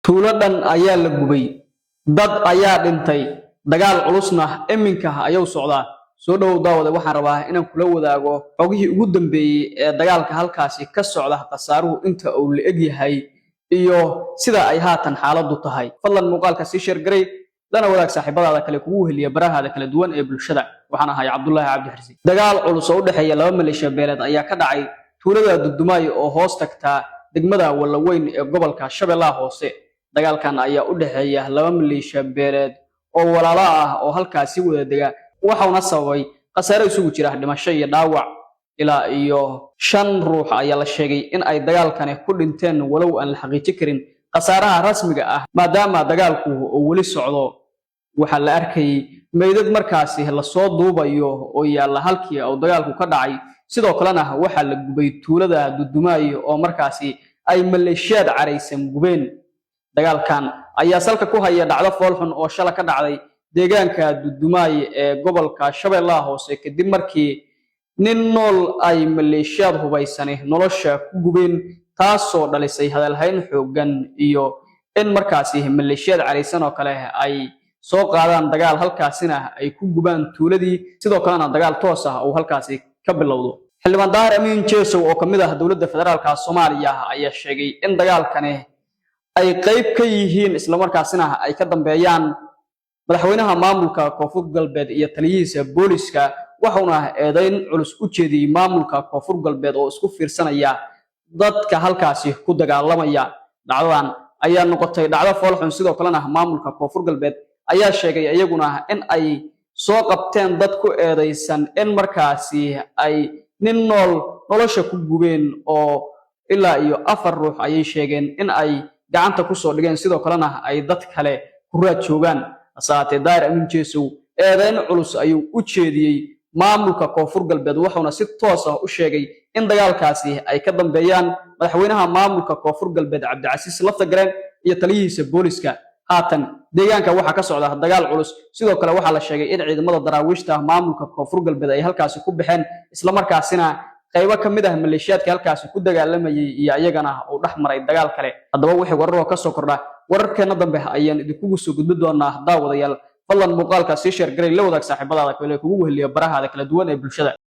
tuuladan ayaa la gubay dad ayaa dhintay dagaal culusna iminka ayuu socdaa soo dhaw daawada waxaan rabaa inaan kula wadaago xogihii ugu dambeeyay ee dagaalka halkaasi ka socda qasaaruhu inta uu la eg yahay iyo sida ay haatan xaaladdu tahay fadlan muuqaalka si share garay lana wadaag saaxiibadaada kale kugu heliya barahaada kala duwan ee bulshada waxaan ahay Cabdullaahi Cabdi Xirsi dagaal culus oo u dhaxeeya laba maleeshiya beeleed ayaa ka dhacay tuulada Dudumay oo hoos tagta degmada Walaweyn ee gobolka Shabeellaha Hoose dagaalkan ayaa u dhaxeeya laba maleeshiya beeleed oo walaalo ah oo halkaasi wada dega waxaana sababay qasaare isugu jira dhimasho iyo dhaawac ilaa iyo 5 ruux ayaa la sheegay in ay dagaalkani ku dhinteen walow aan la xaqiijin karin qasaaraha rasmiga ah maadaama dagaalku uu wali socdo waxa la arkay meydad markaasi la soo duubayo oo yaala halkii uu dagaalku ka dhacay sidoo kalena waxa la gubay tuulada Dudumay oo markaasi ay maleeshiyad careysan gubeen dagaalkan ayaa salka ku haya dhacdo foolxun oo shala ka dhacday deegaanka Dudumay ee gobolka Shabeellaha Hoose kadib markii nin nool ay maleeshiyad hubaysan nolosha ku gubeen taasoo dhalisay hadalhayn xoogan iyo in markaasi maleeshiyad careysan oo kale ay soo qaadaan dagaal halkaasina ay ku gubaan tuuladii sidoo kalena dagaal toos ah oo halkaasi ka bilowdo xildhibaan Daar Amiin Jeesow oo kamid ah dawladda federaalka Soomaaliya ayaa sheegay in dagaalkani ay qayb ka yihiin isla markaasina ay ka dambeeyaan madaxweynaha maamulka Koonfur Galbeed iyo taliyihiisa booliska waxaana eedayn culus u jeediyay maamulka Koonfur Galbeed oo isku fiirsanaya dadka halkaasi ku dagaalamaya dhacdadan ayaa noqotay dhacdo foolxun sidoo kalena maamulka Koonfur Galbeed ayaa sheegay ayaguna in ay soo qabteen dad ku eedeysan in markaasi ay nin nool nolosha ku gubeen oo ilaa iyo 4 ruux ayay sheegeen in ay gacanta ku soo dhigeen sidoo kalena ay dad kale ku raad joogaan asaate Daar Amiin Jeesow eedayn culus ayuu u jeediyay maamulka Koonfur Galbeed waxaana si toos ah u sheegay in dagaalkaasi ay ka dambeeyaan madaxweynaha maamulka Koonfur Galbeed Cabdicasiis Laftagareen iyo taliyihiisa booliska haatan deegaanka waxa ka socda dagaal culus sidoo kale waxa la sheegay in ciidamada daraawiishta maamulka Koonfur Galbeed ay halkaasi ku baxeen isla markaasina qaybo kamid ah maleeshiyadka halkaasi ku dagaalamayay iyo ayagana oo dhaxmaray dagaal kale hadaba wixii warar ka soo kordha wararkeena dambe ayaan idinku soo gudbin doonaa daawadayaal fadlan muuqaalka si share garay la wadaag saaxiibadaada kale kugu heliya barahaada kala duwan ee bulshada